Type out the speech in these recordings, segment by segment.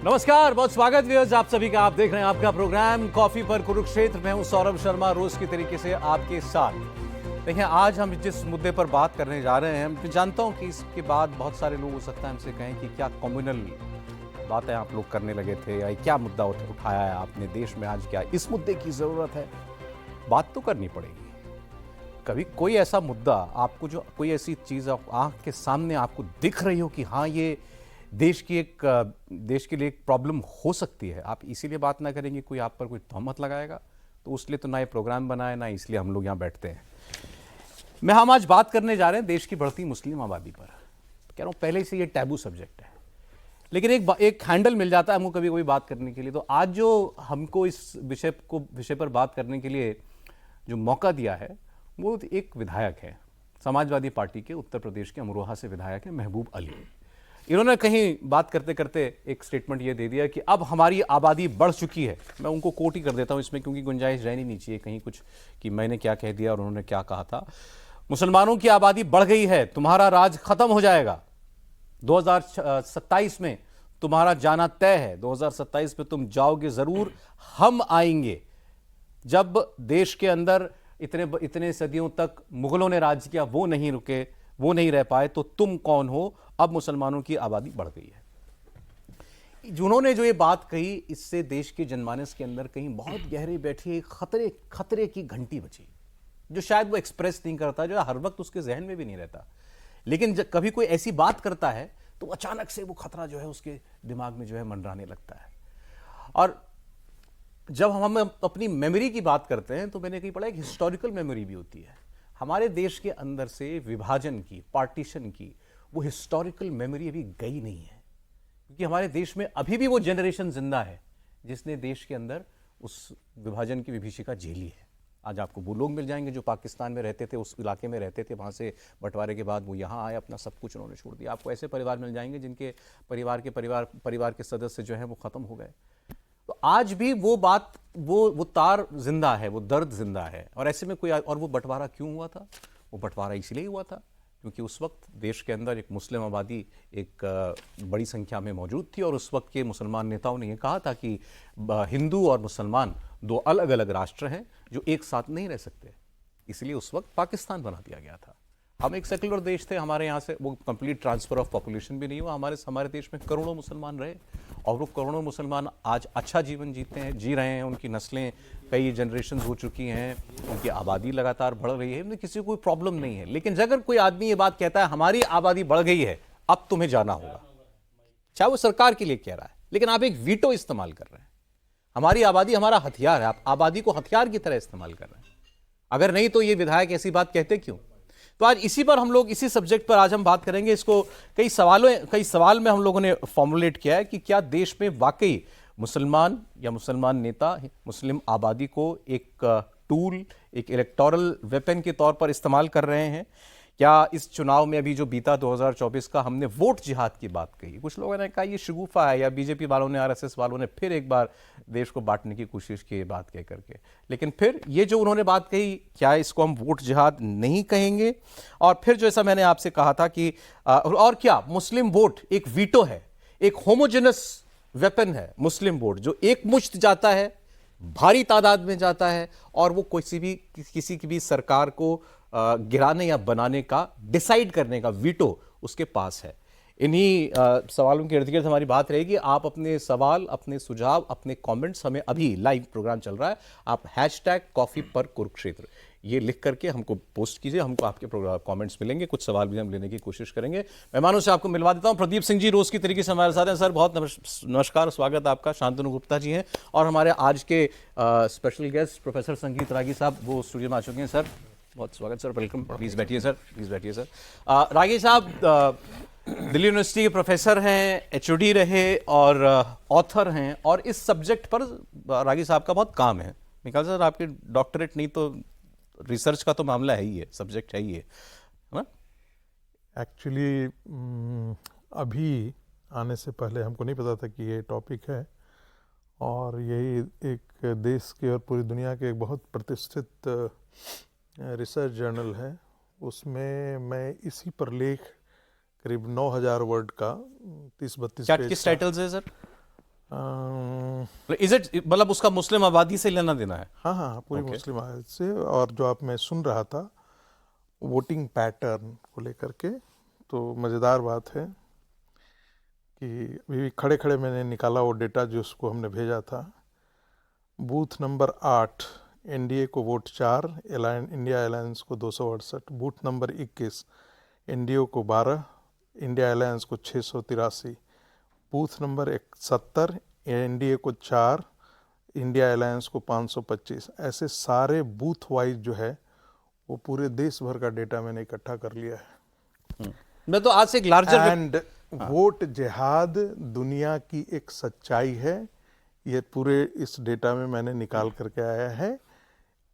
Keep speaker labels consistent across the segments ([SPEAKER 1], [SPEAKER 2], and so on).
[SPEAKER 1] नमस्कार, बहुत स्वागत व्यूअर्स आप सभी का। आप देख रहे हैं आपका प्रोग्राम कॉफी पर कुरुक्षेत्र। मैं हूं सौरभ शर्मा, रोज की तरीके से आपके साथ। देखिए, आज हम जिस मुद्दे पर बात करने जा रहे हैं, मैं जानता हूं कि इसके बाद बहुत सारे लोग हो सकता है हमसे कहें कि क्या कम्युनल बातें आप लोग करने लगे थे, या क्या मुद्दा उठाया है आपने देश में आज, क्या इस मुद्दे की जरूरत है? बात तो करनी पड़ेगी। कभी कोई ऐसा मुद्दा आपको, जो कोई ऐसी चीज आंख के सामने आपको दिख रही हो कि हाँ, ये देश के लिए एक प्रॉब्लम हो सकती है, आप इसीलिए बात ना करेंगे, कोई आप पर कोई तहमत लगाएगा, तो उसलिए तो ना ये प्रोग्राम बना है, ना इसलिए हम लोग यहाँ बैठते हैं। हम आज बात करने जा रहे हैं देश की बढ़ती मुस्लिम आबादी पर। कह रहा हूँ, पहले से ये टैबू सब्जेक्ट है, लेकिन एक हैंडल मिल जाता है हमको कभी कभी बात करने के लिए। तो आज जो हमको इस विषय पर बात करने के लिए जो मौका दिया है, वो एक विधायक है, समाजवादी पार्टी के उत्तर प्रदेश के अमरोहा से विधायक है महबूब अली। इन्होंने कहीं बात करते करते एक स्टेटमेंट ये दे दिया कि अब हमारी आबादी बढ़ चुकी है। मैं उनको कोट ही कर देता हूं इसमें, क्योंकि गुंजाइश रहनी नहीं चाहिए कहीं कुछ कि मैंने क्या कह दिया और उन्होंने क्या कहा था। मुसलमानों की आबादी बढ़ गई है, तुम्हारा राज खत्म हो जाएगा, 2027 में तुम्हारा जाना तय है, 2027 में तुम जाओगे जरूर, हम आएंगे। जब देश के अंदर इतने सदियों तक मुगलों ने राज किया, वो नहीं रुके, वो नहीं रह पाए, तो तुम कौन हो? अब मुसलमानों की आबादी बढ़ गई है। जिन्होंने जो ये बात कही, इससे देश के जनमानस के अंदर कहीं बहुत गहरे बैठी एक खतरे की घंटी बची, जो शायद वो एक्सप्रेस नहीं करता, जो हर वक्त उसके जहन में भी नहीं रहता, लेकिन जब कभी कोई ऐसी बात करता है तो अचानक से वो खतरा जो है उसके दिमाग में जो है मंडराने लगता है। और जब हम अपनी मेमोरी की बात करते हैं, तो मैंने कहीं पढ़ा एक हिस्टोरिकल मेमोरी भी होती है। हमारे देश के अंदर से विभाजन की, पार्टीशन की, वो हिस्टोरिकल मेमोरी अभी गई नहीं है, क्योंकि हमारे देश में अभी भी वो जनरेशन जिंदा है जिसने देश के अंदर उस विभाजन की विभीषिका झेली है। आज आपको वो लोग मिल जाएंगे जो पाकिस्तान में रहते थे, उस इलाके में रहते थे, वहाँ से बंटवारे के बाद वो यहाँ आए, अपना सब कुछ उन्होंने छोड़ दिया। आपको ऐसे परिवार मिल जाएंगे जिनके परिवार के सदस्य जो हैं वो ख़त्म हो गए। तो आज भी वो बात, वो तार जिंदा है, वो दर्द जिंदा है। और ऐसे में और वो बंटवारा क्यों हुआ था? वो बंटवारा इसलिए हुआ था क्योंकि उस वक्त देश के अंदर एक मुस्लिम आबादी एक बड़ी संख्या में मौजूद थी, और उस वक्त के मुसलमान नेताओं ने यह कहा था कि हिंदू और मुसलमान दो अलग अलग राष्ट्र हैं जो एक साथ नहीं रह सकते। इसलिए उस वक्त पाकिस्तान बना दिया गया था। हम एक सेकुलर देश थे, हमारे यहाँ से वो कंप्लीट ट्रांसफर ऑफ पॉपुलेशन भी नहीं हुआ। हमारे देश में करोड़ों मुसलमान रहे, और वो करोड़ों मुसलमान आज अच्छा जीवन जी रहे हैं। उनकी नस्लें कई जनरेशन हो चुकी हैं, उनकी आबादी लगातार बढ़ रही है, किसी को कोई प्रॉब्लम नहीं है। लेकिन अगर कोई आदमी ये बात कहता है हमारी आबादी बढ़ गई है, अब तुम्हें जाना होगा, चाहे वो सरकार के लिए कह रहा है, लेकिन आप एक वीटो इस्तेमाल कर रहे हैं। हमारी आबादी हमारा हथियार है, आप आबादी को हथियार की तरह इस्तेमाल कर रहे हैं। अगर नहीं तो ये विधायक ऐसी बात कहते क्यों? तो आज इसी पर हम लोग, इसी सब्जेक्ट पर आज हम बात करेंगे। इसको कई सवाल में हम लोगों ने फॉर्मुलेट किया है कि क्या देश में वाकई मुसलमान या मुसलमान नेता मुस्लिम आबादी को एक टूल, एक इलेक्टोरल वेपन के तौर पर इस्तेमाल कर रहे हैं? क्या इस चुनाव में अभी जो बीता 2024 का, हमने वोट जिहाद की बात कही, कुछ लोगों ने कहा ये शगुफा है, या बीजेपी वालों ने, आरएसएस वालों ने फिर एक बार देश को बांटने की कोशिश की बात कह करके। लेकिन फिर ये जो उन्होंने बात कही, क्या इसको हम वोट जिहाद नहीं कहेंगे? और फिर जैसा मैंने आपसे कहा था कि और क्या मुस्लिम वोट एक वीटो है, एक होमोजेनस वेपन है मुस्लिम वोट, जो एक मुश्त जाता है, भारी तादाद में जाता है, और वो किसी की भी सरकार को गिराने या बनाने का, डिसाइड करने का वीटो उसके पास है। इन्हीं सवालों के इर्द गिर्द हमारी बात रहेगी। आप अपने सवाल, अपने सुझाव, अपने कमेंट्स हमें, अभी लाइव प्रोग्राम चल रहा है, आप #कॉफी पर कुरुक्षेत्र ये लिख करके हमको पोस्ट कीजिए, हमको आपके कमेंट्स मिलेंगे, कुछ सवाल भी हम लेने की कोशिश करेंगे। मेहमानों से आपको मिलवा देता हूं। प्रदीप सिंह जी रोज की तरीके से हमारे साथ हैं। सर, बहुत नमस्कार, स्वागत आपका। शांतनु गुप्ता जी हैं, और हमारे आज के स्पेशल गेस्ट प्रोफेसर संगीत रागी साहब, वो स्टूडियो में आ चुके हैं। सर, बहुत स्वागत सर, वेलकम। प्लीज बैठिए सर, प्लीज बैठिए सर। रागी साहब दिल्ली यूनिवर्सिटी के प्रोफेसर हैं, एचओडी रहे, और ऑथर हैं, और इस सब्जेक्ट पर रागी साहब का बहुत काम है। मैं कहा सर, आपके डॉक्टरेट नहीं तो रिसर्च का तो मामला है ही है, सब्जेक्ट है ही है ना?
[SPEAKER 2] एक्चुअली अभी आने से पहले हमको नहीं पता था कि ये टॉपिक है, और यही एक देश के और पूरी दुनिया के एक बहुत प्रतिष्ठित रिसर्च जर्नल है। उसमें मैं इसी पर लेख करीब 9000 वर्ड का 30-32 पेज
[SPEAKER 1] किस टाइटल से सर? इज इट, मतलब उसका मुस्लिम आबादी से लेना देना है?
[SPEAKER 2] हाँ हाँ, पूरी
[SPEAKER 1] Okay.
[SPEAKER 2] मुस्लिम आबादी से। और जो आप मैं सुन रहा था वोटिंग पैटर्न को लेकर के, तो मज़ेदार बात है कि अभी खड़े खड़े मैंने निकाला वो डेटा जो उसको हमने भेजा था। बूथ नंबर 8 एनडीए को वोट 4, इंडिया अलायंस को 268। बूथ नंबर 21 एनडीए को 12, इंडिया अलायंस को 683। बूथ नंबर 70 एनडीए को 4, इंडिया अलायंस को 525। ऐसे सारे बूथ वाइज जो है वो पूरे देश भर का डेटा मैंने इकट्ठा कर लिया है।
[SPEAKER 1] मैं तो आज से एक लार्जर
[SPEAKER 2] एंड वोट जिहाद दुनिया की एक सच्चाई है, ये पूरे इस डेटा में मैंने निकाल करके आया है।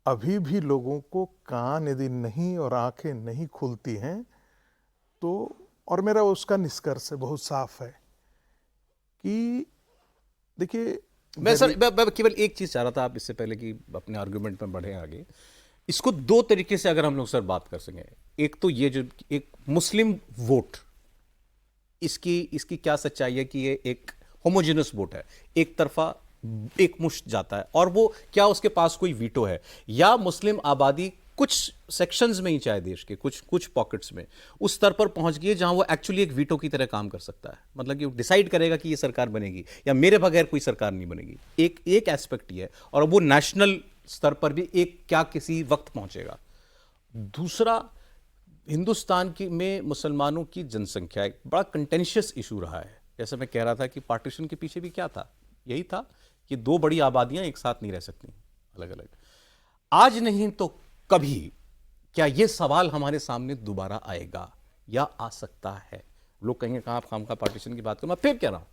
[SPEAKER 2] अभी भी लोगों को कान यदि नहीं और आंखें नहीं खुलती हैं तो, और मेरा उसका निष्कर्ष बहुत साफ है कि देखिए,
[SPEAKER 1] मैं केवल एक चीज चाह रहा था, आप इससे पहले कि अपने आर्गुमेंट में बढ़े आगे, इसको दो तरीके से अगर हम लोग सर बात कर सकें। एक तो ये जो एक मुस्लिम वोट, इसकी इसकी क्या सच्चाई है कि ये एक होमोजेनस वोट है, एक तरफा एक मुश्त जाता है, और वो क्या उसके पास कोई वीटो है, या मुस्लिम आबादी कुछ सेक्शंस में ही, चाहे देश के कुछ पॉकेट्स में, उस स्तर पर पहुंच गई है जहां वो एक्चुअली एक वीटो की तरह काम कर सकता है, मतलब कि वो डिसाइड करेगा कि ये सरकार बनेगी या मेरे बगैर कोई सरकार नहीं बनेगी। एक एस्पेक्ट ये है, और वो नेशनल स्तर पर भी एक क्या किसी वक्त पहुंचेगा। दूसरा, हिंदुस्तान की में मुसलमानों की जनसंख्या एक बड़ा कंटेंशियस इशू रहा है। जैसे मैं कह रहा था कि पार्टीशन के पीछे भी क्या था, यही था कि दो बड़ी आबादियां एक साथ नहीं रह सकती अलग अलग। आज नहीं तो कभी क्या यह सवाल हमारे सामने दोबारा आएगा या आ सकता है? लोग कहेंगे कहां आप खामखा पार्टीशन की बात करो। मैं फिर कह रहा हूं,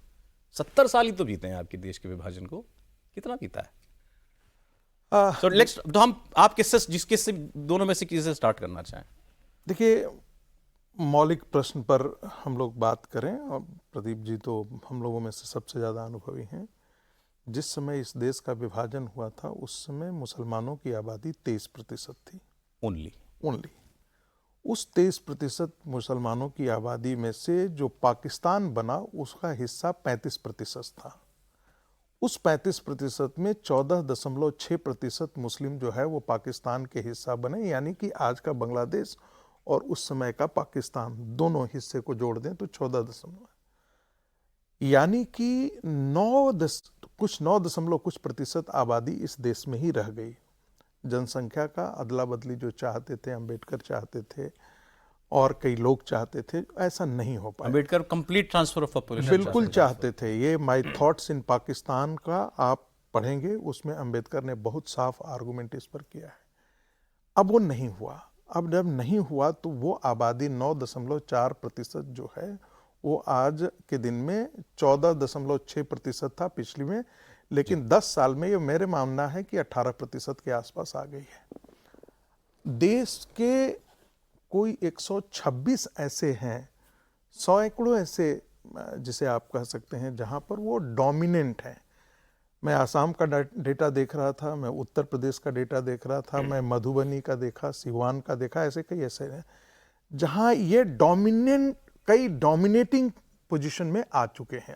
[SPEAKER 1] 70 साल ही तो बीते हैं आपके देश के विभाजन को, कितना बीता है? तो हम आप किससे दोनों में से किसी से स्टार्ट करना चाहें?
[SPEAKER 2] देखिए, मौलिक प्रश्न पर हम लोग बात करें, और प्रदीप जी तो हम लोगों में से सबसे ज़्यादा अनुभवी हैं। जिस समय इस देश का विभाजन हुआ था उस समय मुसलमानों की आबादी 23% थी,
[SPEAKER 1] ओनली।
[SPEAKER 2] उस 23% मुसलमानों की आबादी में से जो पाकिस्तान बना उसका हिस्सा 35% था। उस 35% में 14.6% मुस्लिम जो है वो पाकिस्तान के हिस्सा बने, यानी कि आज का बांग्लादेश और उस समय का पाकिस्तान दोनों हिस्से को जोड़ दें तो 14, यानी कि 9% आबादी इस देश में ही रह गई। जनसंख्या का अदला बदली जो चाहते थे, अंबेडकर चाहते थे और कई लोग चाहते थे, ऐसा नहीं हो पाया।
[SPEAKER 1] Ambedkar complete transfer of population
[SPEAKER 2] बिल्कुल चाहते थे। ये माय थॉट्स इन पाकिस्तान का आप पढ़ेंगे, उसमें अंबेडकर ने बहुत साफ आर्गुमेंट इस पर किया है। अब वो नहीं हुआ। अब जब नहीं हुआ तो वो आबादी 9.4% जो है वो आज के दिन में 14.6% था पिछली में, लेकिन 10 साल में ये मेरे मानना है कि 18% के आसपास आ गई है। देश के कोई 126 ऐसे हैं, सैकड़ों ऐसे जिसे आप कह सकते हैं जहां पर वो डोमिनेंट हैं। मैं आसाम का डेटा देख रहा था, मैं उत्तर प्रदेश का डेटा देख रहा था, मैं मधुबनी का देखा, सिवान का देखा, ऐसे कई ऐसे हैं जहां ये कई डोमिनेटिंग पोजीशन में आ चुके हैं।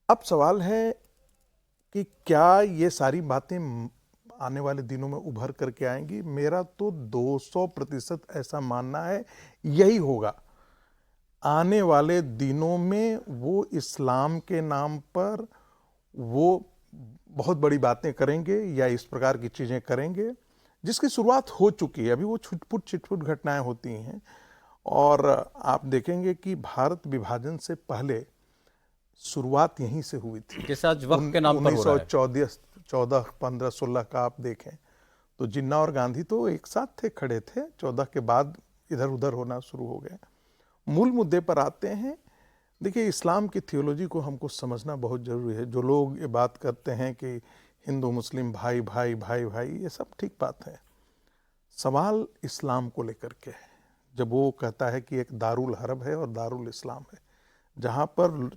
[SPEAKER 2] अब सवाल है कि क्या ये सारी बातें आने वाले दिनों में उभर करके आएंगी? मेरा तो 200% ऐसा मानना है यही होगा। आने वाले दिनों में वो इस्लाम के नाम पर वो बहुत बड़ी बातें करेंगे या इस प्रकार की चीज़ें करेंगे, जिसकी शुरुआत हो चुकी है। अभी वो छिटपुट घटनाएं होती हैं, और आप देखेंगे कि भारत विभाजन से पहले शुरुआत यहीं से हुई थी।
[SPEAKER 1] जैसे आज वक्त के नाम पर हो रहा है।
[SPEAKER 2] 1914, 15, 16 का आप देखें तो जिन्ना और गांधी तो एक साथ थे, खड़े थे। 14 के बाद इधर उधर होना शुरू हो गया। मूल मुद्दे पर आते हैं। देखिए, इस्लाम की थियोलॉजी को हमको समझना बहुत ज़रूरी है। जो लोग ये बात करते हैं कि हिंदू मुस्लिम भाई भाई भाई भाई, ये सब ठीक बात है। सवाल इस्लाम को लेकर के है। जब वो कहता है कि एक दारुल हरब है और दारुल इस्लाम है, जहाँ पर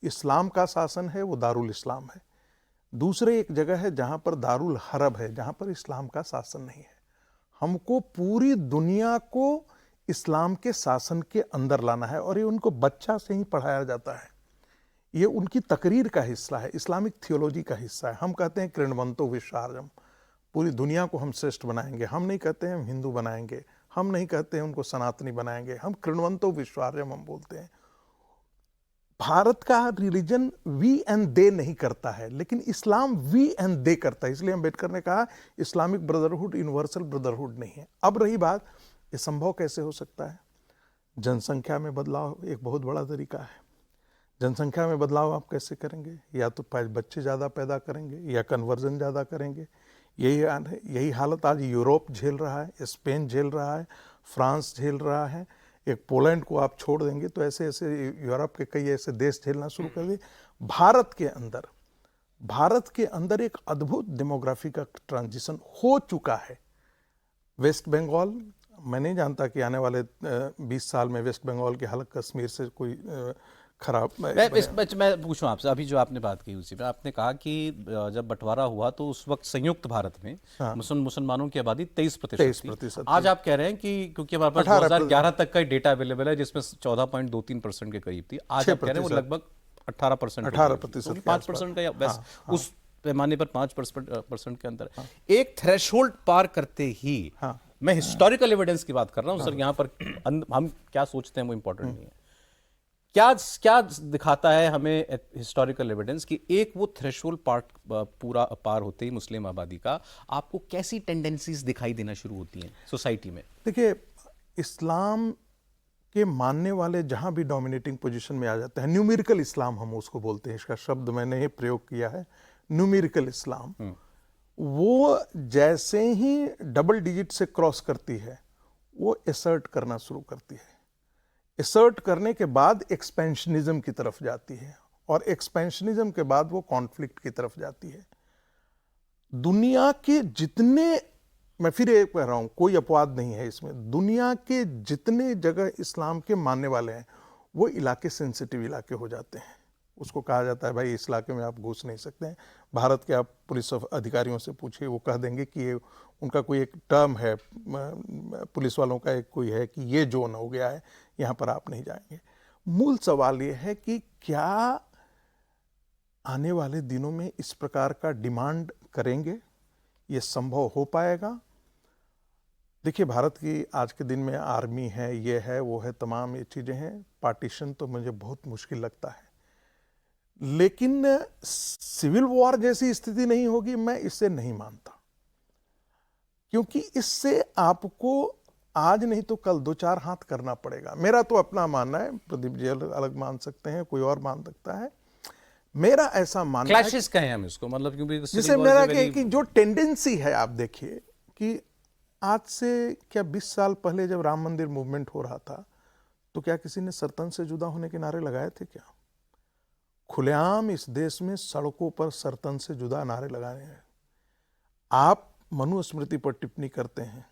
[SPEAKER 2] इस्लाम का शासन है वो दारुल इस्लाम है। दूसरे एक जगह है जहाँ पर दारुल हरब है, जहाँ पर इस्लाम का शासन नहीं है। हमको पूरी दुनिया को इस्लाम के शासन के अंदर लाना है, और ये उनको बच्चा से ही पढ़ाया जाता है। ये उनकी तकरीर का हिस्सा है, इस्लामिक थियोलॉजी का हिस्सा है। हम कहते हैं कृण्वन्तो विश्वार्यम, पूरी दुनिया को हम श्रेष्ठ बनाएंगे। हम नहीं कहते हैं हम हिंदू बनाएंगे, हम नहीं कहते हैं उनको सनातनी बनाएंगे, हम कृण्वन्तो विश्वार्यम हम बोलते हैं। भारत का रिलीजन वी एंड दे नहीं करता है, लेकिन इस्लाम वी एंड दे करता है। इसलिए अम्बेडकर ने कहा इस्लामिक ब्रदरहुड यूनिवर्सल ब्रदरहुड नहीं है। अब रही बात, ये संभव कैसे हो सकता है? जनसंख्या में बदलाव एक बहुत बड़ा तरीका है। जनसंख्या में बदलाव आप कैसे करेंगे? या तो बच्चे ज़्यादा पैदा करेंगे या कन्वर्जन ज़्यादा करेंगे। यही हालत आज यूरोप झेल रहा है, स्पेन झेल रहा है, फ्रांस झेल रहा है। एक पोलैंड को आप छोड़ देंगे तो ऐसे ऐसे यूरोप के कई ऐसे देश झेलना शुरू कर दिए। भारत के अंदर एक अद्भुत डेमोग्राफी का ट्रांजिशन हो चुका है। वेस्ट बंगाल, मैं नहीं जानता कि आने वाले 20 साल में वेस्ट बंगाल की हालत कश्मीर से कोई खराब।
[SPEAKER 1] मैं पूछूं आपसे, अभी जो आपने बात की उसी में आपने कहा कि जब बंटवारा हुआ तो उस वक्त संयुक्त भारत में मुसलमानों की आबादी 23% थी। आज आप कह रहे हैं कि क्योंकि हमारे पास 2011 तक का डेटा अवेलेबल है जिसमें 14.23% के करीब थी, आज आप कह रहे हैं वो लगभग 18%, 5% का, बस उस पैमाने पर 5% के अंदर एक थ्रेशोल्ड पार करते ही, मैं हिस्टोरिकल एविडेंस की बात कर रहा हूं सर, यहाँ पर हम क्या सोचते हैं वो इंपॉर्टेंट नहीं है। क्या दिखाता है हमें हिस्टोरिकल एविडेंस कि एक वो थ्रेशोल्ड पूरा पार होते ही मुस्लिम आबादी का आपको कैसी टेंडेंसीज दिखाई देना शुरू होती हैं सोसाइटी में?
[SPEAKER 2] देखिए, इस्लाम के मानने वाले जहां भी डोमिनेटिंग पोजीशन में आ जाते हैं, न्यूमेरिकल इस्लाम हम उसको बोलते हैं, इसका शब्द मैंने ही प्रयोग किया है, न्यूमेरिकल इस्लाम। वो जैसे ही डबल डिजिट से क्रॉस करती है वो एसर्ट करना शुरू करती है। एसर्ट करने के बाद एक्सपेंशनिज्म की तरफ जाती है और एक्सपेंशनिज्म के बाद वो कॉन्फ्लिक्ट की तरफ जाती है। दुनिया के जितने, मैं फिर एक कह रहा हूं, कोई अपवाद नहीं है इसमें, दुनिया के जितने जगह इस्लाम के मानने वाले हैं वो इलाके सेंसिटिव इलाके हो जाते हैं। उसको कहा जाता है भाई इस इलाके में आप घुस नहीं सकते हैं। भारत के आप पुलिस अधिकारियों से पूछिए, वो कह देंगे कि ये उनका कोई एक टर्म है, पुलिस वालों का एक कोई है कि ये जोन हो गया है, यहाँ पर आप नहीं जाएंगे। मूल सवाल ये है कि क्या आने वाले दिनों में इस प्रकार का डिमांड करेंगे? ये संभव हो पाएगा? देखिए, भारत की आज के दिन में आर्मी है, ये है, वो है, तमाम ये चीज़ें हैं। पार्टीशन तो मुझे बहुत मुश्किल लगता है, लेकिन सिविल वॉर जैसी स्थिति नहीं होगी, मैं इससे नहीं मानता। क्योंकि इससे आपको आज नहीं तो कल 2-4 हाथ करना पड़ेगा। मेरा तो अपना मानना है, प्रदीप जी अलग मान सकते हैं, कोई और मान सकता है। मेरा ऐसा मानना है,
[SPEAKER 1] क्लैशेस कहें हम इसको, मतलब क्योंकि
[SPEAKER 2] जिसे मेरा कि जो टेंडेंसी है, आप देखिए कि आज से क्या 20 साल पहले जब राम मंदिर मूवमेंट हो रहा था तो क्या किसी ने सरतन से जुदा होने के नारे लगाए थे? क्या खुलेआम इस देश में सड़कों पर सरतन से जुदा नारे लगाने हैं। आप मनुस्मृति पर टिप्पणी करते हैं,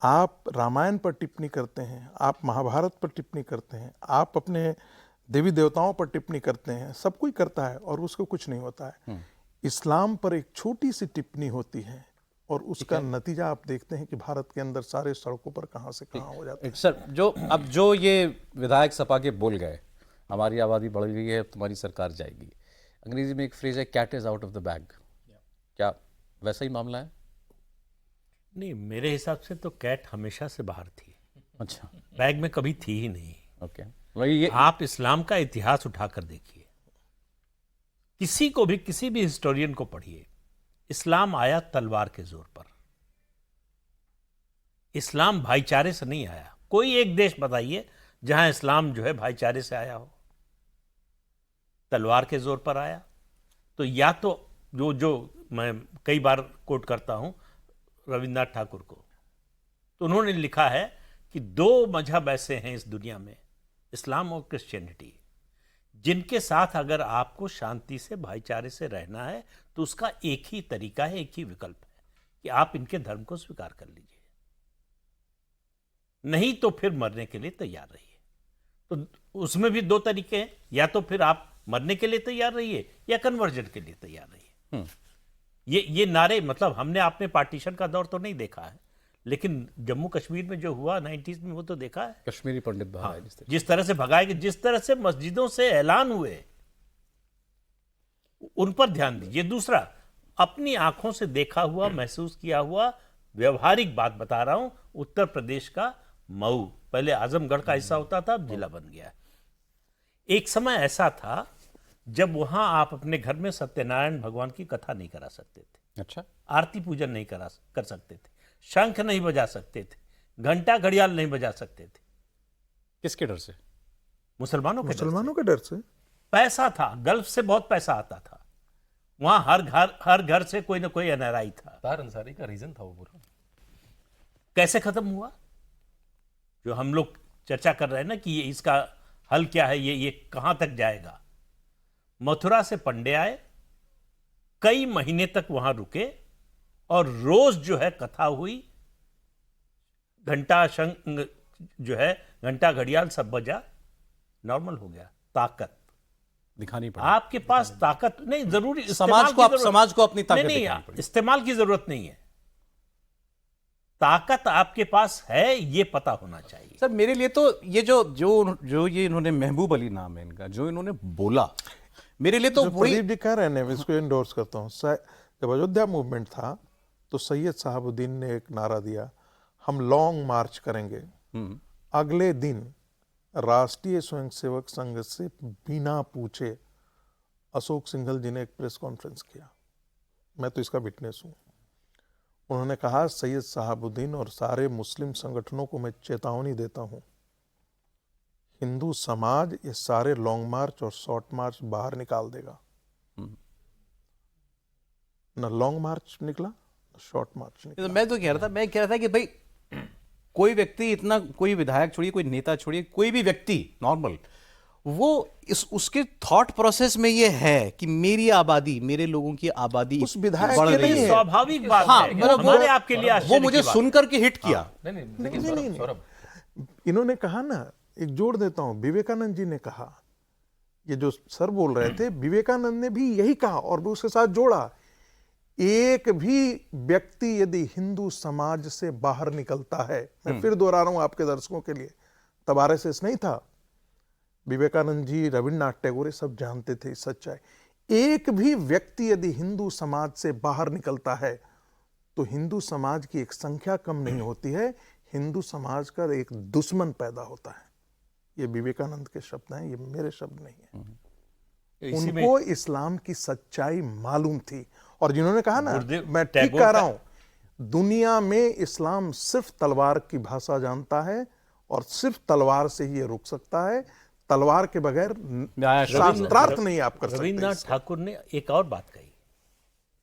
[SPEAKER 2] आप रामायण पर टिप्पणी करते हैं, आप महाभारत पर टिप्पणी करते हैं, आप अपने देवी देवताओं पर टिप्पणी करते हैं, सब कोई करता है और उसको कुछ नहीं होता है। इस्लाम पर एक छोटी सी टिप्पणी होती है और उसका नतीजा आप देखते हैं कि भारत के अंदर सारे सड़कों पर कहां से कहां हो जाते हैं। सर,
[SPEAKER 1] जो ये विधायक सपा के बोल गए, हमारी आबादी बढ़ गई है, तुम्हारी सरकार जाएगी, अंग्रेजी में एक फ्रेज है, cat is out of the bag, क्या वैसा ही मामला है?
[SPEAKER 3] नहीं, मेरे हिसाब से तो कैट हमेशा से बाहर थी।
[SPEAKER 1] अच्छा,
[SPEAKER 3] बैग में कभी थी ही नहीं।
[SPEAKER 1] ओके,
[SPEAKER 3] आप इस्लाम का इतिहास उठाकर देखिए, किसी को भी, किसी भी हिस्टोरियन को पढ़िए, इस्लाम आया तलवार के जोर पर। इस्लाम भाईचारे से नहीं आया। कोई एक देश बताइए जहां इस्लाम जो है भाईचारे से आया हो? तलवार के जोर पर आया। तो या तो जो मैं कई बार कोट करता हूं रविन्द्रनाथ ठाकुर को, तो उन्होंने लिखा है कि 2 मजहब ऐसे हैं इस दुनिया में, इस्लाम और क्रिश्चियनिटी, जिनके साथ अगर आपको शांति से, भाईचारे से रहना है तो उसका एक ही तरीका है, एक ही विकल्प है कि आप इनके धर्म को स्वीकार कर लीजिए, नहीं तो फिर मरने के लिए तैयार रहिए। तो उसमें भी 2 तरीके हैं, या तो फिर आप मरने के लिए तैयार रहिए या कन्वर्जन के लिए तैयार रहिए। ये नारे, मतलब हमने आपने पार्टीशन का दौर तो नहीं देखा है, लेकिन जम्मू कश्मीर में जो हुआ 90s में वो तो देखा है।
[SPEAKER 1] कश्मीरी पंडित भगाए,
[SPEAKER 3] जिस तरह से भगाए, जिस तरह से मस्जिदों से ऐलान हुए उन पर ध्यान दीजिए। दूसरा, अपनी आंखों से देखा हुआ, महसूस किया हुआ व्यवहारिक बात बता रहा हूं। उत्तर प्रदेश का मऊ पहले आजमगढ़ का हिस्सा होता था, अब जिला बन गया। एक समय ऐसा था जब वहां आप अपने घर में सत्यनारायण भगवान की कथा नहीं करा सकते थे,
[SPEAKER 1] अच्छा,
[SPEAKER 3] आरती पूजन नहीं कर सकते थे, शंख नहीं बजा सकते थे, घंटा घड़ियाल नहीं बजा सकते थे।
[SPEAKER 1] किसके डर से?
[SPEAKER 3] मुसलमानों के डर से।
[SPEAKER 2] मुसलमानों के डर से।
[SPEAKER 3] पैसा था, गल्फ से बहुत पैसा आता था, वहां हर घर से कोई ना कोई एनआरआई था।
[SPEAKER 4] तार अंसारी का रीजन था वो पूरा।
[SPEAKER 3] कैसे खत्म हुआ? जो हम लोग चर्चा कर रहे हैं ना कि ये इसका हल क्या है, ये कहां तक जाएगा। मथुरा से पंडे आए, कई महीने तक वहां रुके और रोज जो है कथा हुई, घंटा शंख जो है घंटा घड़ियाल सब बजा, नॉर्मल हो गया। ताकत
[SPEAKER 1] दिखानी पड़ी
[SPEAKER 3] आपके पास, ताकत नहीं जरूरी,
[SPEAKER 1] समाज को अपनी ताकत
[SPEAKER 3] नहीं,
[SPEAKER 1] दिखानी पड़ी।
[SPEAKER 3] इस्तेमाल की जरूरत नहीं है, ताकत आपके पास है ये पता होना चाहिए।
[SPEAKER 1] सर मेरे लिए तो ये जो ये इन्होंने, महबूब अली नाम है इनका, जो इन्होंने बोला, मेरे लिए तो
[SPEAKER 2] जो
[SPEAKER 1] वही।
[SPEAKER 2] प्रदीप जी कह रहे हैं मैं इसको इंडोर्स करता हूँ। जब अयोध्या मूवमेंट था तो सैयद साहबुद्दीन ने एक नारा दिया, हम लॉन्ग मार्च करेंगे। अगले दिन राष्ट्रीय स्वयंसेवक संघ से बिना पूछे अशोक सिंघल जी ने एक प्रेस कॉन्फ्रेंस किया, मैं तो इसका विटनेस हूं। उन्होंने कहा, सैयद साहबुद्दीन और सारे मुस्लिम संगठनों को मैं चेतावनी देता हूं, हिंदू समाज ये सारे लॉन्ग मार्च और शॉर्ट मार्च बाहर निकाल देगा। न लॉन्ग मार्च निकला, न शॉर्ट मार्च निकला।
[SPEAKER 1] मैं कह रहा था कि भाई कोई व्यक्ति इतना, कोई विधायक छोड़िए, कोई नेता छोड़िए, कोई भी व्यक्ति नॉर्मल, वो उसके थॉट प्रोसेस में ये है कि मेरी आबादी, मेरे लोगों की आबादी
[SPEAKER 2] उस विधायक
[SPEAKER 1] बढ़
[SPEAKER 2] के
[SPEAKER 1] रही
[SPEAKER 2] नहीं
[SPEAKER 1] है।
[SPEAKER 2] है।
[SPEAKER 3] स्वाभाविक बात
[SPEAKER 1] हाँ,
[SPEAKER 3] है,
[SPEAKER 1] मतलब
[SPEAKER 3] हमारे आपके लिए
[SPEAKER 1] वो
[SPEAKER 3] आश्चर्य
[SPEAKER 1] मुझे
[SPEAKER 3] की बात।
[SPEAKER 1] सुनकर के हिट किया।
[SPEAKER 4] नहीं, लेकिन सौरभ,
[SPEAKER 2] इन्होंने कहा ना, एक जोड़ देता हूं, विवेकानंद जी ने कहा, ये जो सर बोल रहे थे, विवेकानंद ने भी यही कहा और भी उसके साथ जोड़ा, एक भी व्यक्ति यदि हिंदू समाज से बाहर निकलता है, मैं फिर दोहरा रहा हूं आपके दर्शकों के लिए, तब आरएसएस नहीं था, विवेकानंद जी, रविन्द्रनाथ टैगोर सब जानते थे इस सच्चाई। एक भी व्यक्ति यदि हिंदू समाज से बाहर निकलता है तो हिंदू समाज की एक संख्या कम नहीं होती है, हिंदू समाज का एक दुश्मन पैदा होता है। ये विवेकानंद के शब्द हैं, ये मेरे शब्द नहीं है। उनको इस्लाम की सच्चाई मालूम थी और जिन्होंने कहा ना, मैं ठीक कह रहा हूं, दुनिया में इस्लाम सिर्फ तलवार की भाषा जानता है और सिर्फ तलवार से ही ये रुक सकता है, तलवार के बगैर शास्त्रार्थ नहीं आप कर सकते।
[SPEAKER 3] रविन्द्रनाथ ठाकुर ने एक और बात कही,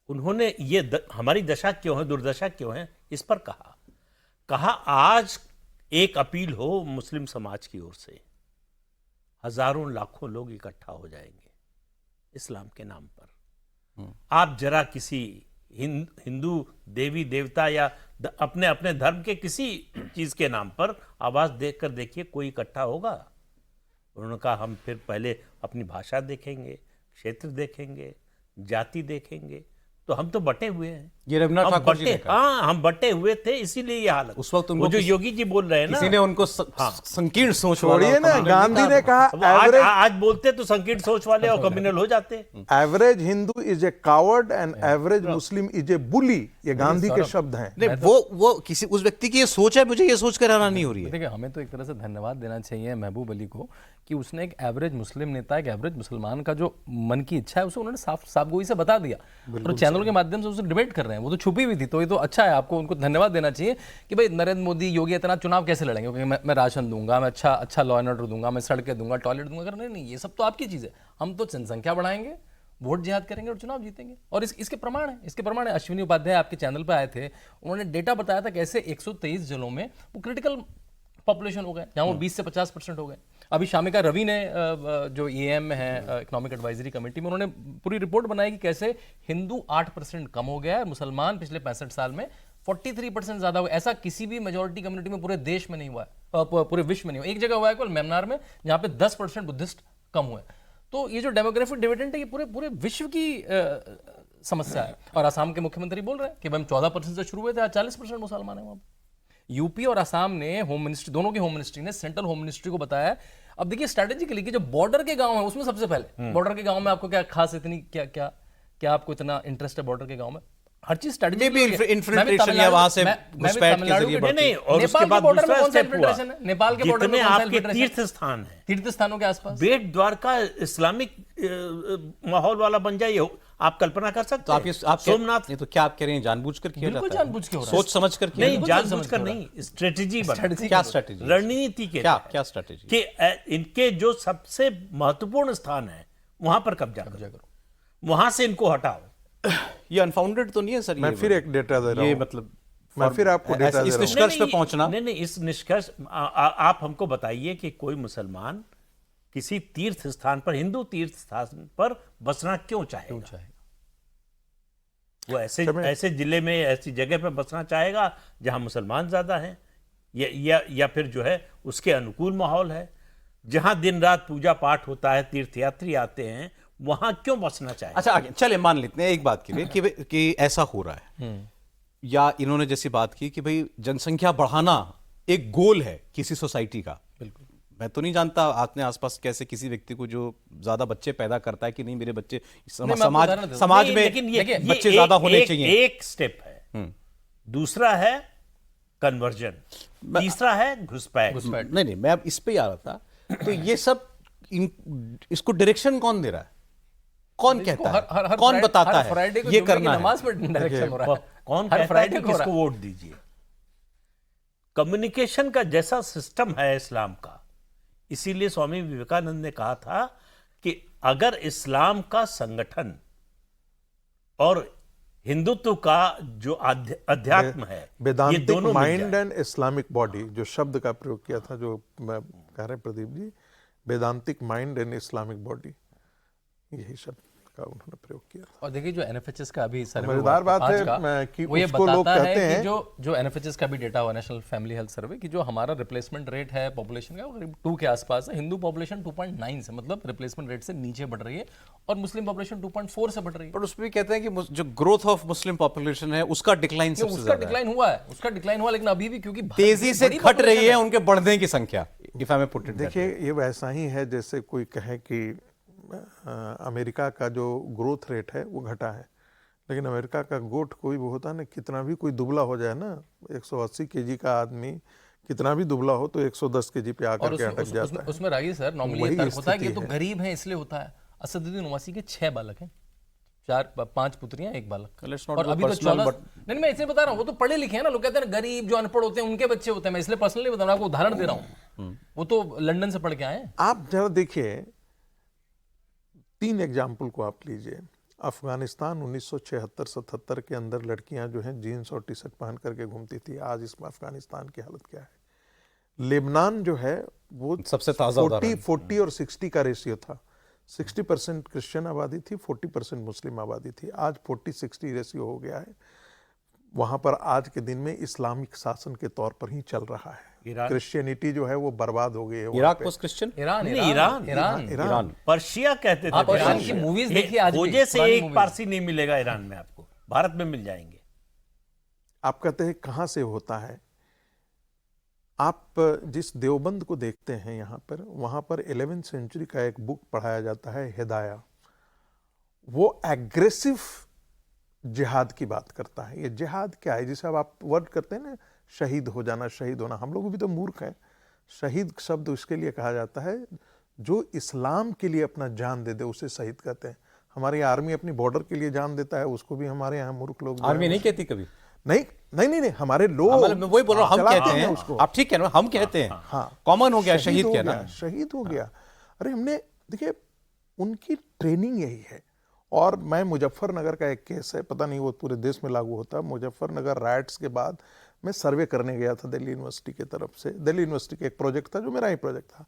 [SPEAKER 3] उन्होंने ये हमारी दशा क्यों है, दुर्दशा क्यों है, इस पर कहा आज एक अपील हो मुस्लिम समाज की ओर से, हजारों लाखों लोग इकट्ठा हो जाएंगे इस्लाम के नाम पर। आप जरा किसी हिंदू देवी देवता या अपने अपने धर्म के किसी चीज के नाम पर आवाज देकर देखिए, कोई इकट्ठा होगा? उन्होंने कहा, हम फिर पहले अपनी भाषा देखेंगे, क्षेत्र देखेंगे, जाति देखेंगे, तो हम तो बटे हुए हैं।
[SPEAKER 1] ये रविन्द्रनाथ ठाकुर जी ने कहा।
[SPEAKER 3] हाँ, हम बटे हुए थे, इसीलिए ये हालत।
[SPEAKER 1] उस वक्त उनको
[SPEAKER 3] जो योगी जी बोल रहे हैं ना,
[SPEAKER 1] किसी ने उनको संकीर्ण सोच
[SPEAKER 2] छोड़िए ना, गांधी ने कहा,
[SPEAKER 3] आज बोलते तो संकीर्ण सोच वाले और कम्युनल हो जाते।
[SPEAKER 2] Average Hindu is a coward and average Muslim is a bully, ये गांधी के शब्द हैं।
[SPEAKER 1] नहीं, वो किसी उस व्यक्ति की ये सोच है, मुझे ये सोच कर हैरानी नहीं हो रही है।
[SPEAKER 4] देखिए, हमें तो एक तरह से धन्यवाद देना चाहिए महबूब अली को कि उसने एक एवरेज मुस्लिम नेता, एक एवरेज मुसलमान का जो मन की इच्छा है उसे उन्होंने साफ गोई से बता दिया और चैनल के माध्यम से उसे डिबेट कर रहे हैं। वो तो छुपी हुई थी, तो ये तो अच्छा है, आपको उनको धन्यवाद देना चाहिए कि भाई नरेंद्र मोदी, योगी इतना चुनाव कैसे लड़ेंगे, क्योंकि मैं राशन दूंगा, मैं अच्छा लॉ एंड ऑर्डर दूंगा, मैं सड़कें दूंगा, टॉयलेट दूंगा। अगर नहीं, ये सब तो आपकी चीज़ है। हम तो जनसंख्या बढ़ाएंगे, वोट जिहाद करेंगे और चुनाव जीतेंगे। और इसके प्रमाण है। अश्विनी उपाध्याय आपके चैनल पर आए थे, उन्होंने डेटा बताया था कैसे 123 जिलों में वो क्रिटिकल पॉपुलेशन हो गए, जहाँ वो 20 से 50% हो गए। अभी शामिका रवि ने जो EAM में है, इकोनॉमिक एडवाइजरी कमेटी में, उन्होंने पूरी रिपोर्ट बनाई कि कैसे हिंदू 8% कम हो गया है, मुसलमान पिछले 65 साल में 43% ज्यादा हुआ। ऐसा किसी भी मेजोरिटी कम्युनिटी में पूरे देश में नहीं हुआ है, पूरे विश्व में नहीं हुआ। एक जगह हुआ है केवल म्यांमार में, जहाँ पे 10% बुद्धिस्ट कम हुए। तो ये जो डेमोग्राफिक डिविडेंड है, ये पूरे विश्व की समस्या है। और असम के मुख्यमंत्री बोल रहे हैं कि भाई हम 14% से शुरू हुए थे, आज 40% मुसलमान है वहाँ पर। यूपी और असम ने होम मिनिस्ट्री, दोनों की होम मिनिस्ट्री ने सेंट्रल होम मिनिस्ट्री को बताया है। अब देखिए स्ट्रेटेजिकली कि जो बॉर्डर के गांव है उसमें सबसे पहले, बॉर्डर के गांव में आपको क्या खास इतनी क्या क्या क्या आपको इतना इंटरेस्ट है बॉर्डर के गांव में? हर चीज स्ट्रेटेजी
[SPEAKER 1] Maybe infiltration या वहां से घुसपैठ के जरिए बढ़ती
[SPEAKER 3] नहीं, और उसके बाद दूसरा स्टेप हुआ,
[SPEAKER 4] नेपाल के बॉर्डर
[SPEAKER 3] जितने
[SPEAKER 4] में
[SPEAKER 3] आपके तीर्थ स्थान है,
[SPEAKER 4] तीर्थ स्थानों के आसपास
[SPEAKER 3] बेट द्वारका इस्लामिक माहौल वाला बन जाए, आप कल्पना कर सकते
[SPEAKER 1] तो आप
[SPEAKER 3] हैं?
[SPEAKER 1] आप
[SPEAKER 3] सोमनाथ
[SPEAKER 1] ये तो क्या आप कह रहे हैं जानबूझ कर किया
[SPEAKER 4] बिल्कुल
[SPEAKER 1] जाता है?
[SPEAKER 4] जानबूझ के हो रहा है।
[SPEAKER 1] सोच समझ कर किया
[SPEAKER 3] नहीं,
[SPEAKER 1] जाता
[SPEAKER 3] जानबूझकर नहीं, स्ट्रेटेजी बना,
[SPEAKER 4] Strategy
[SPEAKER 1] क्या
[SPEAKER 4] के
[SPEAKER 1] स्ट्रेटेजी
[SPEAKER 3] रणनीति के
[SPEAKER 1] क्या
[SPEAKER 3] तहत
[SPEAKER 1] क्या स्ट्रेटेजी
[SPEAKER 3] कि इनके जो सबसे महत्वपूर्ण स्थान है वहां पर कब्जा करो, वहां से इनको हटाओ।
[SPEAKER 1] ये अनफाउंडेड तो नहीं है सर?
[SPEAKER 2] मैं
[SPEAKER 1] ये
[SPEAKER 2] फिर एक डेटा दे रहा
[SPEAKER 1] ये
[SPEAKER 2] हूँ,
[SPEAKER 1] मतलब
[SPEAKER 2] मैं फिर आपको डेटा दे
[SPEAKER 1] इस
[SPEAKER 2] रहा हूँ।
[SPEAKER 1] निष्कर्ष पे पहुंचना
[SPEAKER 3] नहीं, इस निष्कर्ष आप हमको बताइए कि कोई मुसलमान किसी तीर्थ स्थान पर, हिंदू तीर्थ स्थान पर बसना क्यों चाहेगा? वो ऐसे जिले में, ऐसी जगह पर बसना चाहेगा जहां मुसलमान ज्यादा हैं, या फिर जो है उसके अनुकूल माहौल है, जहां दिन रात पूजा पाठ होता है, तीर्थयात्री आते हैं, वहां क्यों बसना चाहेगा?
[SPEAKER 1] अच्छा आगे चले, मान लेते हैं एक बात के लिए कि ऐसा हो रहा है, या इन्होंने जैसी बात की कि भाई जनसंख्या बढ़ाना एक गोल है किसी सोसाइटी का। बिल्कुल, मैं तो नहीं जानता अपने आसपास कैसे किसी व्यक्ति को जो ज्यादा बच्चे पैदा करता है कि नहीं मेरे बच्चे समाज में बच्चे ज्यादा होने चाहिए।
[SPEAKER 3] एक स्टेप है, दूसरा है कन्वर्जन, तीसरा है घुसपैठ।
[SPEAKER 1] नहीं, मैं अब इस पे ही आ रहा था। तो ये सब इसको डायरेक्शन कौन दे रहा है? कौन कहता है? कौन बताता है ये करना है?
[SPEAKER 4] नमाज पर डायरेक्शन हो रहा है।
[SPEAKER 3] कौन कहता है कि किसको वोट दीजिए? कम्युनिकेशन का जैसा सिस्टम है इस्लाम का, इसीलिए स्वामी विवेकानंद ने कहा था कि अगर इस्लाम का संगठन और हिंदुत्व का जो अध्यात्म है, ये
[SPEAKER 2] वेदांतिक
[SPEAKER 3] दोनों
[SPEAKER 2] माइंड एंड इस्लामिक बॉडी, जो शब्द का प्रयोग किया था, जो कह रहे हैं Pradeep ji, वेदांतिक mind and Islamic body, यही शब्द का उन्होंने प्रयोग किया था।
[SPEAKER 4] और देखिए जो एनएफएचएस का अभी सर्वे
[SPEAKER 2] मजेदार बात है कि
[SPEAKER 4] वो ये
[SPEAKER 2] उसको लोग
[SPEAKER 4] बताता
[SPEAKER 2] कहते
[SPEAKER 4] है
[SPEAKER 2] हैं,
[SPEAKER 4] कि जो एनएफएचएस का भी डेटा हुआ, नेशनल फैमिली हेल्थ सर्वे, कि जो हमारा रिप्लेसमेंट रेट है पॉपुलेशन का वो करीब 2 के आसपास है। हिंदू पॉपुलेशन 2.9 से, मतलब रिप्लेसमेंट रेट से नीचे बढ़ रही है, और मुस्लिम पॉपुलेशन 2.4 से बढ़ रही है।
[SPEAKER 1] पर उसमें भी कहते हैं कि जो ग्रोथ ऑफ मुस्लिम पॉपुलेशन है उसका डिक्लाइन सबसे
[SPEAKER 4] उसका
[SPEAKER 1] ज्यादा है।
[SPEAKER 4] डिक्लाइन हुआ है, उसका डिक्लाइन हुआ, लेकिन अभी भी क्योंकि
[SPEAKER 1] तेजी से घट रही है उनके बढ़ने की संख्या। If I may put it,
[SPEAKER 2] देखिए ये वैसा ही है जैसे कोई कहे कि अमेरिका का जो ग्रोथ रेट है वो घटा है, लेकिन अमेरिका का गोट कोई भी होता है ना, कितना भी कोई दुबला हो जाए ना, 180 केजी का आदमी कितना भी दुबला हो तो 110 केजी पे आकर के अटक जाता है।
[SPEAKER 4] उसमें रागी सर नॉर्मली ये तर्क होता है कि ये तो गरीब हैं इसलिए होता है। असदुद्दीन ओवैसी के 6 बालक हैं, 5 पुत्रियां 1 बालक, और अभी तो 14। नहीं, मैं इसलिए बता रहा हूँ, वो तो पढ़े लिखे हैं ना, लोग कहते हैं गरीब जो अनपढ़ होते हैं उनके बच्चे होते हैं। मैं इसलिए पर्सनली बता रहा हूँ, आपको उदाहरण दे रहा हूँ, वो तो लंदन से पढ़ के आए हैं।
[SPEAKER 2] आप जरा देखिए 3 एग्जाम्पल को आप लीजिए। अफगानिस्तान 1976-77 के अंदर लड़कियां जो हैं जीन्स और टी शर्ट पहन करके घूमती थी, आज इसमें अफगानिस्तान की हालत क्या है। लेबनान जो है वो
[SPEAKER 1] सबसे ताजा
[SPEAKER 2] 40 और 60 का रेशियो था। 60% क्रिश्चियन आबादी थी, 40% मुस्लिम आबादी थी। आज 40-60 रेशियो हो गया है। वहां पर आज के दिन में इस्लामिक शासन के तौर पर ही चल रहा है। क्रिश्चियनिटी जो है वो बर्बाद हो गई है।
[SPEAKER 1] Iraq post Christian,
[SPEAKER 3] Iran Persia कहते थे।
[SPEAKER 4] आप ईरान की मूवीज देखिए, आज
[SPEAKER 3] खोजे से एक पारसी नहीं मिलेगा ईरान में, आपको भारत में मिल जाएंगे।
[SPEAKER 2] आप कहते हैं कहां से होता है? आप जिस देवबंद को देखते हैं यहाँ पर, वहां पर 11वीं सेंचुरी का एक बुक पढ़ाया जाता है, हिदाया। वो एग्रेसिव जिहाद की बात करता है। ये जिहाद क्या है, जिसे अब आप वर्ड करते हैं ना, शहीद हो जाना, शहीद होना। हम लोग भी तो मूर्ख हैं। शहीद शब्द उसके लिए कहा जाता है जो इस्लाम के लिए अपना जान दे दे, उसे शहीद कहते हैं। हमारी आर्मी अपनी बॉर्डर के लिए जान देता है, उसको भी हमारे यहाँ मूर्ख लोग।
[SPEAKER 1] आर्मी नहीं कहती कभी।
[SPEAKER 2] नहीं, हमारे लोग,
[SPEAKER 1] मैं वही बोल रहा हूँ, हम कहते हैं उसको। आप ठीक कह रहे हो, हम कहते हैं। हाँ, कॉमन हो गया शहीद कहना।
[SPEAKER 2] शहीद हो गया। अरे हमने देखिए उनकी ट्रेनिंग यही है। और मैं मुजफ्फरनगर का एक केस है, पता नहीं वो पूरे देश में लागू होता है। मुजफ्फरनगर राइट्स के बाद मैं सर्वे करने गया था दिल्ली यूनिवर्सिटी की तरफ से। दिल्ली यूनिवर्सिटी का एक प्रोजेक्ट था जो मेरा ही प्रोजेक्ट था।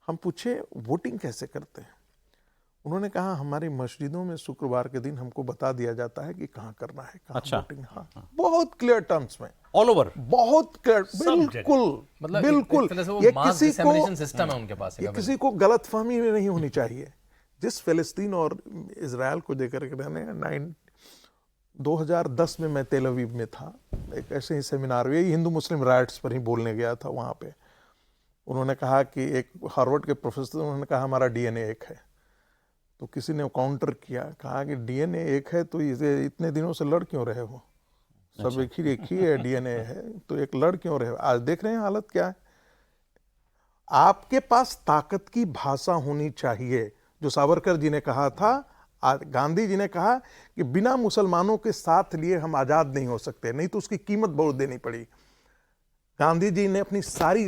[SPEAKER 2] हम पूछे वोटिंग कैसे करते हैं? उन्होंने कहा हमारी मस्जिदों में शुक्रवार के दिन हमको बता दिया जाता है कि कहाँ करना है, कहाँ वोटिंग। हाँ, बहुत क्लियर टर्म्स में,
[SPEAKER 1] ऑल ओवर,
[SPEAKER 2] बहुत क्लियर, बिल्कुल
[SPEAKER 4] मतलब
[SPEAKER 2] बिल्कुल।
[SPEAKER 4] ये किसी सिस्टम है उनके पास,
[SPEAKER 2] ये किसी को गलतफहमी में नहीं होनी चाहिए। जिस फिलिस्तीन और इजराइल को देकर के 2010 में मैं तेल अवीव में था, एक ऐसे ही सेमिनार हुए, हिंदू मुस्लिम राइट्स पर ही बोलने गया था वहाँ पे। उन्होंने कहा कि एक हार्वर्ड के प्रोफेसर, उन्होंने कहा हमारा डीएनए एक है। तो किसी ने काउंटर किया, कहा कि डीएनए एक है तो इसे इतने दिनों से लड़ क्यों रहे हो? सब एक ही है, डीएनए है तो एक लड़ क्यों रहे हो? आज देख रहे हैं हालत क्या है। आपके पास ताकत की भाषा होनी चाहिए। जो सावरकर जी ने कहा था, गांधी जी ने कहा कि बिना मुसलमानों के साथ लिए हम आजाद नहीं हो सकते, नहीं तो उसकी कीमत बहुत देनी पड़ी। गांधी जी ने अपनी सारी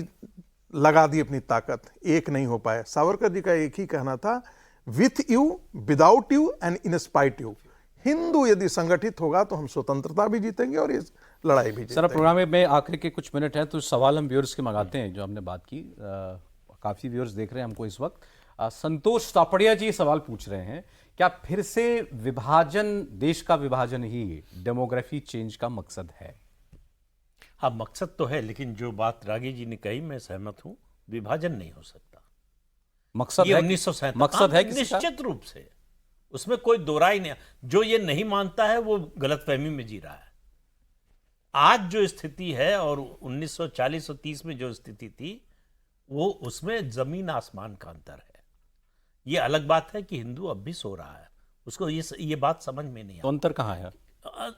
[SPEAKER 2] लगा दी अपनी ताकत, एक नहीं हो पाए। सावरकर जी का एक ही कहना था, with you, without you and in spite you. Hindu यदि संगठित होगा तो हम स्वतंत्रता भी जीतेंगे और इस लड़ाई भी जीतेंगे।
[SPEAKER 1] सर, प्रोग्राम में आखिरी के कुछ मिनट हैं तो सवाल हम व्यूअर्स के मंगाते हैं जो हमने बात की। काफ़ी व्यूअर्स देख रहे हैं हमको इस वक्त। संतोष सापड़िया जी सवाल पूछ रहे हैं, क्या फिर से विभाजन, देश का विभाजन ही डेमोग्राफी चेंज का मकसद है?
[SPEAKER 3] हाँ, मकसद तो है, लेकिन जो बात रागी जी ने कही मैं सहमत हूँ, विभाजन नहीं हो सकता।
[SPEAKER 1] मकसद
[SPEAKER 3] ये
[SPEAKER 1] है,
[SPEAKER 3] 1947
[SPEAKER 1] मकसद है किसी का?
[SPEAKER 3] निश्चित रूप से, उसमें कोई दो राय नहीं। जो ये नहीं मानता है वो गलतफहमी में जी रहा है। आज जो स्थिति है और 1940 और 30 में जो स्थिति थी, वो उसमें जमीन आसमान का अंतर है। ये अलग बात है कि हिंदू अब भी सो रहा है, उसको ये बात समझ में नहीं
[SPEAKER 1] तो अंतर कहाँ है?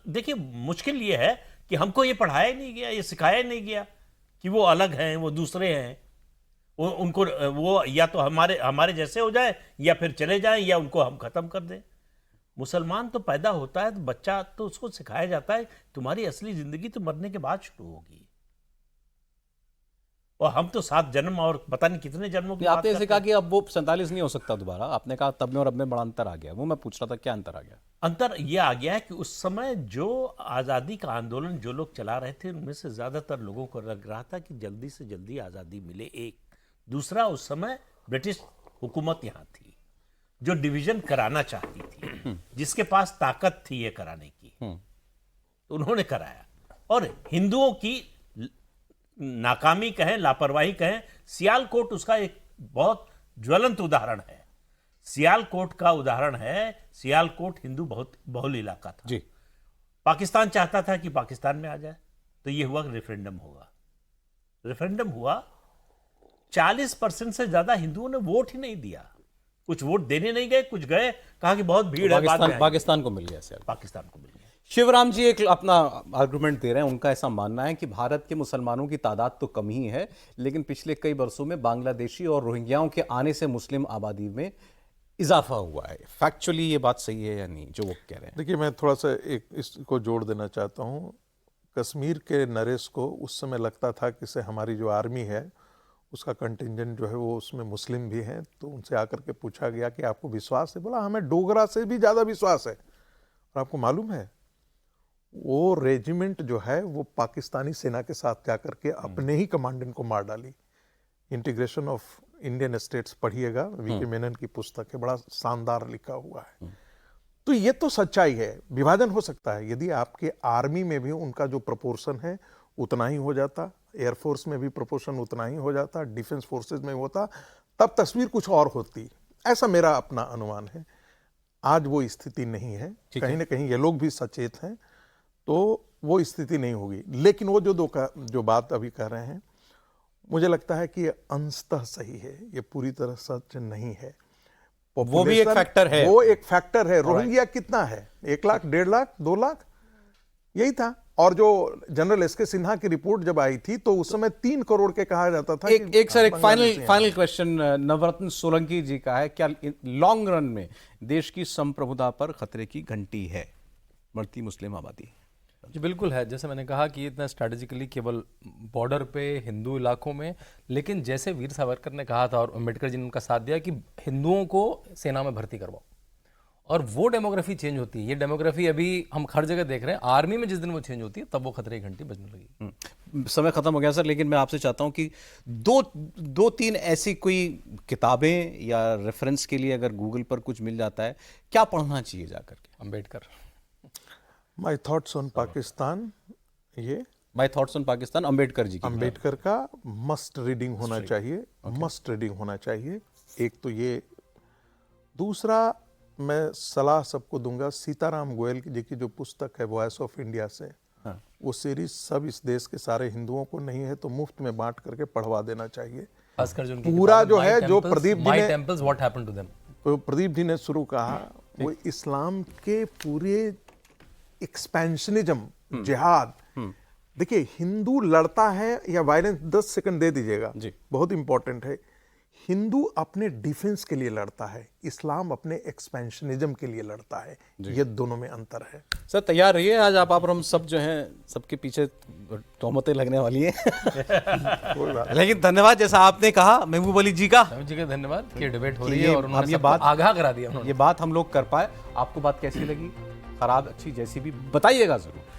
[SPEAKER 3] देखिए, मुश्किल ये है कि हमको ये पढ़ाया नहीं गया, ये सिखाया नहीं गया कि वो अलग हैं, वो दूसरे हैं। वो उनको वो या तो हमारे जैसे हो जाए या फिर चले जाएं या उनको हम खत्म कर दें। मुसलमान तो पैदा होता है तो बच्चा तो उसको सिखाया जाता है तुम्हारी असली जिंदगी तो मरने के बाद शुरू होगी। और हम तो 7 जन्म और पता नहीं कितने जन्मों की
[SPEAKER 1] आपने ऐसे कहा कि अब वो 47 नहीं हो सकता दोबारा, आपने कहा तब में और अब में बड़ा अंतर आ गया। वो मैं पूछ रहा था क्या अंतर आ गया?
[SPEAKER 3] अंतर ये आ गया है कि उस समय जो आज़ादी का आंदोलन जो लोग चला रहे थे, उनमें से ज़्यादातर लोगों को लग रहा था कि जल्दी से जल्दी आज़ादी मिले। एक दूसरा, उस समय ब्रिटिश हुकूमत यहाँ थी जो डिवीजन कराना चाहती थी, जिसके पास ताकत थी ये कराने की, तो उन्होंने कराया। और हिंदुओं की नाकामी कहें, लापरवाही कहें, सियालकोट उसका एक बहुत ज्वलंत उदाहरण है। सियालकोट का उदाहरण है, सियालकोट हिंदू बहुत बहुल इलाका था
[SPEAKER 1] जी।
[SPEAKER 3] पाकिस्तान चाहता था कि पाकिस्तान में आ जाए, तो ये हुआ रेफरेंडम होगा। रेफरेंडम हुआ, 40% से ज्यादा हिंदुओं ने वोट ही नहीं दिया। कुछ वोट देने नहीं गए, कुछ गए, कहा कि बहुत भीड़ है, बाद में
[SPEAKER 1] पाकिस्तान को मिल गया सर।
[SPEAKER 3] पाकिस्तान को मिल गया।
[SPEAKER 1] शिवराम जी एक अपना आर्गुमेंट दे रहे हैं। उनका ऐसा मानना है कि भारत के मुसलमानों की तादाद तो कम ही है, लेकिन पिछले कई वर्षों में बांग्लादेशी और रोहिंग्याओं के आने से मुस्लिम आबादी में इजाफा हुआ है। फैक्चुअली ये बात सही है या नहीं जो वो कह रहे हैं?
[SPEAKER 2] देखिए, मैं थोड़ा सा एक इसको जोड़ देना चाहता हूँ। कश्मीर के नरेश को उस समय लगता था कि से हमारी जो आर्मी है उसका कंटिंजेंट जो है वो उसमें मुस्लिम भी हैं। तो उनसे आकर के पूछा गया कि आपको विश्वास है? बोला हमें डोगरा से भी ज़्यादा विश्वास है। और आपको मालूम है वो रेजिमेंट जो है वो पाकिस्तानी सेना के साथ जाकर के अपने ही कमांडेंट को मार डाली। इंटीग्रेशन ऑफ इंडियन स्टेट्स पढ़िएगा, वीके मेनन की पुस्तक है, बड़ा शानदार लिखा हुआ है। तो ये तो सच्चाई है, विभाजन हो सकता है। यदि आपके आर्मी में भी उनका जो प्रोपोर्शन है उतना ही हो जाता, एयरफोर्स में भी प्रोपोर्शन उतना ही हो जाता, डिफेंस फोर्सेज में होता, तब तस्वीर कुछ और होती। ऐसा मेरा अपना अनुमान है। आज वो स्थिति नहीं है, कहीं ना कहीं ये लोग भी सचेत हैं, तो वो स्थिति नहीं होगी। लेकिन वो जो बात अभी कह रहे हैं, मुझे लगता है कि ये अंशतः सही है, ये पूरी तरह सच नहीं है।
[SPEAKER 1] वो भी एक फैक्टर है।
[SPEAKER 2] वो एक फैक्टर है। रोहिंग्या कितना है? 1 लाख, 1.5 लाख, 2 लाख, यही था। और जो जनरल एसके सिन्हा की रिपोर्ट जब आई थी तो उस समय 3 करोड़ के कहा जाता था।
[SPEAKER 1] एक फाइनल क्वेश्चन नवरत्न सोलंकी जी का है, क्या लॉन्ग रन में देश की संप्रभुता पर खतरे की घंटी है बढ़ती मुस्लिम आबादी?
[SPEAKER 4] जी बिल्कुल है। जैसे मैंने कहा कि इतना स्ट्रैटेजिकली केवल बॉर्डर पे हिंदू इलाकों में, लेकिन जैसे वीर सावरकर ने कहा था और अम्बेडकर जी ने उनका साथ दिया कि हिंदुओं को सेना में भर्ती करवाओ, और वो डेमोग्राफी चेंज होती है। ये डेमोग्राफी अभी हम हर जगह देख रहे हैं। आर्मी में जिस दिन वो चेंज होती है तब वो खतरे की घंटी बजने लगी।
[SPEAKER 1] समय खत्म हो गया सर, लेकिन मैं आपसे चाहता हूं कि दो तीन ऐसी कोई किताबें या रेफरेंस के लिए अगर गूगल पर कुछ मिल जाता है, क्या पढ़ना चाहिए जाकर के?
[SPEAKER 4] Ambedkar,
[SPEAKER 2] my thoughts on Pakistan, ये
[SPEAKER 1] my thoughts on Pakistan, Ambedkar ji की।
[SPEAKER 2] अम्बेडकर का मस्ट रीडिंग होना चाहिए, मस्ट रीडिंग होना चाहिए। एक तो ये, दूसरा मैं सलाह सबको दूंगा, सीताराम गोयल जी की जो पुस्तक है वॉइस ऑफ इंडिया से,
[SPEAKER 1] हाँ।
[SPEAKER 2] वो सीरीज सब इस देश के सारे हिंदुओं को नहीं है तो मुफ्त में बांट करके पढ़वा देना चाहिए।
[SPEAKER 4] खासकर जो उनकी
[SPEAKER 2] पूरा
[SPEAKER 4] किताब
[SPEAKER 2] जो
[SPEAKER 4] My
[SPEAKER 2] है, जो
[SPEAKER 4] Temples,
[SPEAKER 2] प्रदीप जी
[SPEAKER 4] My
[SPEAKER 2] ने-
[SPEAKER 4] Temples, What Happened to Them।
[SPEAKER 2] तो प्रदीप जी ने शुरू कहा, वो इस्लाम के पूरे एक्सपेंशनिज्म, जिहाद, देखिए हिंदू लड़ता है या वायलेंस, 10 सेकंड दे दीजिएगा,
[SPEAKER 1] जी।
[SPEAKER 2] बहुत इंपॉर्टेंट है। हिंदू अपने डिफेंस के लिए लड़ता है, इस्लाम अपने एक्सपेंशनिज्म के लिए लड़ता है, ये दोनों में अंतर है।
[SPEAKER 1] सर तैयार रहिए, आज आप और हम सब जो हैं सबके पीछे तोहमतें लगने वाली हैं।
[SPEAKER 2] कोई बात
[SPEAKER 1] लेकिन धन्यवाद, जैसा आपने कहा महबूब अली जी का,
[SPEAKER 4] अमित जी का धन्यवाद कि डिबेट हो
[SPEAKER 1] कि
[SPEAKER 4] रही
[SPEAKER 1] ये-
[SPEAKER 4] है और
[SPEAKER 1] अब
[SPEAKER 4] उन्होंने
[SPEAKER 1] ये
[SPEAKER 4] सबको
[SPEAKER 1] बात-
[SPEAKER 4] आगाह करा दिया उन्होंने।
[SPEAKER 1] ये बात हम लोग कर पाए। आपको बात कैसी लगी, खराब अच्छी जैसी भी बताइएगा जरूर।